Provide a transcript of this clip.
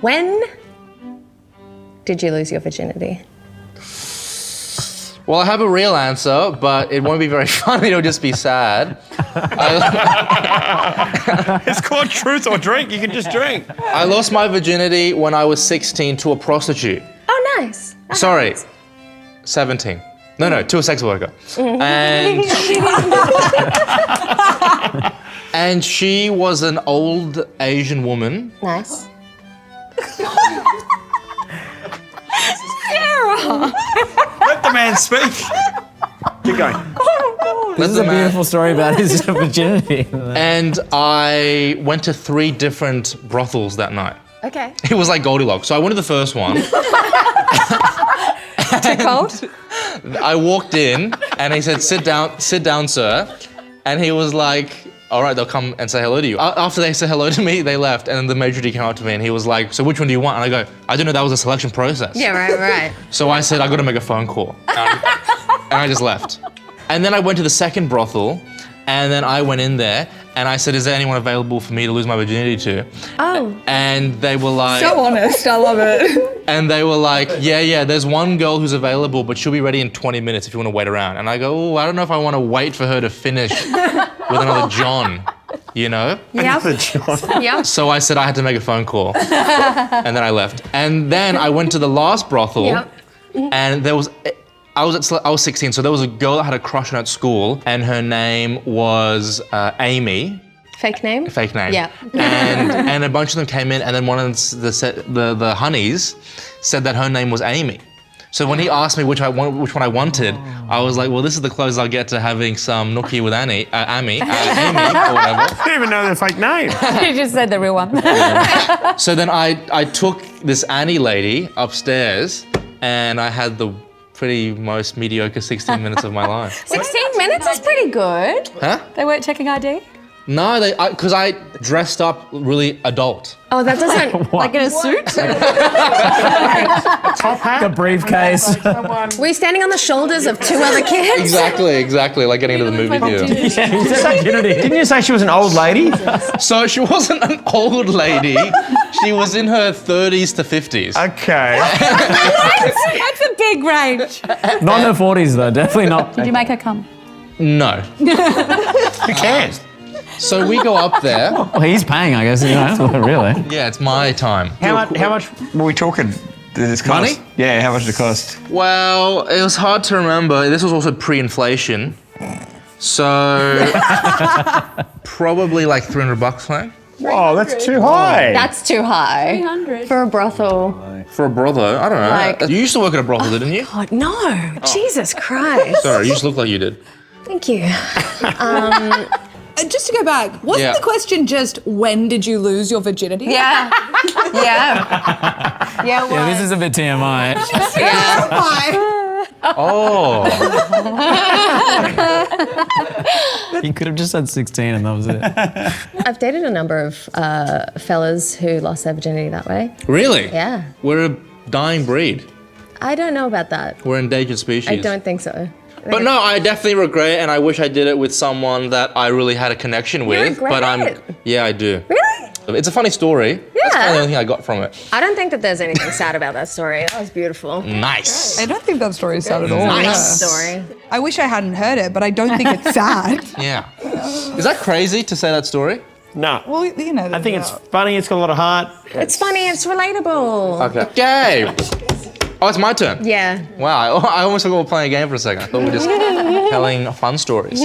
When did you lose your virginity? Well, I have a real answer, but it won't be very funny. It'll just be sad. It's called truth or drink. You can just drink. I lost my virginity when I was 16 to a prostitute. Oh, nice. That Sorry, happens. 17. No, to a sex worker. And and she was an old Asian woman. Nice. Let the man speak. Keep going. This is a beautiful story about his virginity. And I went to 3 different brothels that night. Okay. It was like Goldilocks. So I went to the first one. Too cold? I walked in and he said, sit down, sir. And he was like, all right, they'll come and say hello to you. After they said hello to me, they left, and then the maitre d' came up to me and he was like, so which one do you want? And I go, I didn't know that was a selection process. Yeah, right. So I said, I gotta make a phone call. And I just left. And then I went to the second brothel, and then I went in there and I said, is there anyone available for me to lose my virginity to? Oh. And they were like... So honest, I love it. And they were like, yeah, there's one girl who's available, but she'll be ready in 20 minutes if you want to wait around. And I go, oh, I don't know if I want to wait for her to finish with another John, you know? Yep. Yep. So I said I had to make a phone call. And then I left. And then I went to the last brothel, Yep. and there was... I was 16, so there was a girl that had a crush on at school, and her name was Amy. Fake name? Fake name. Yeah. And a bunch of them came in, and then one of the honeys said that her name was Amy. So when he asked me which one I wanted, I was like, well, this is the closest I'll get to having some nookie with Amy, or whatever. I didn't even know their fake name. You just said the real one. So then I took this Annie lady upstairs, and I had the pretty most mediocre 16 minutes of my life. 16 minutes is pretty good. Huh? They weren't checking ID? No, because I dressed up really adult. Oh, that doesn't... Like in a suit? Top hat. The briefcase. Were you standing on the shoulders of 2 other kids? Exactly, like getting into the movie theater. Didn't you say she was an old lady? So she wasn't an old lady. She was in her 30s to 50s. Okay. That's a big range. Not in her 40s, though. Definitely not. Did you make her come? No. Who cares? So we go up there. Well, he's paying, I guess, you know, really. Yeah, it's my time. How much were we talking? Did this cost? Money? Yeah, how much did it cost? Well, it was hard to remember. This was also pre-inflation. So probably like $300, right? Whoa, that's too high. That's too high. 300. For a brothel. For a brothel, I don't know. Like- You used to work at a brothel, didn't you? God, no. Jesus Christ. Sorry, you just look like you did. Thank you. Just to go back, wasn't Yeah. the question just when did you lose your virginity? Yeah. Yeah. Yeah, Yeah, this is a bit TMI. Oh. You could have just said 16 and that was it. I've dated a number of fellas who lost their virginity that way. Really? Yeah. We're a dying breed. I don't know about that. We're an endangered species. I don't think so. But no, I definitely regret it, and I wish I did it with someone that I really had a connection with. regret but it? Yeah, I do. Really? It's a funny story. That's kind of the only thing I got from it. I don't think that there's anything sad about that story. That was beautiful. Nice. I don't think that story is sad at all. Nice story. I wish I hadn't heard it, but I don't think it's sad. Yeah. Is that crazy to say that story? No. Well, you know. I think it's funny, it's got a lot of heart. It's funny, it's relatable. Okay. Oh, it's my turn. Yeah. Wow, I almost thought we were playing a game for a second. I thought we were just telling fun stories.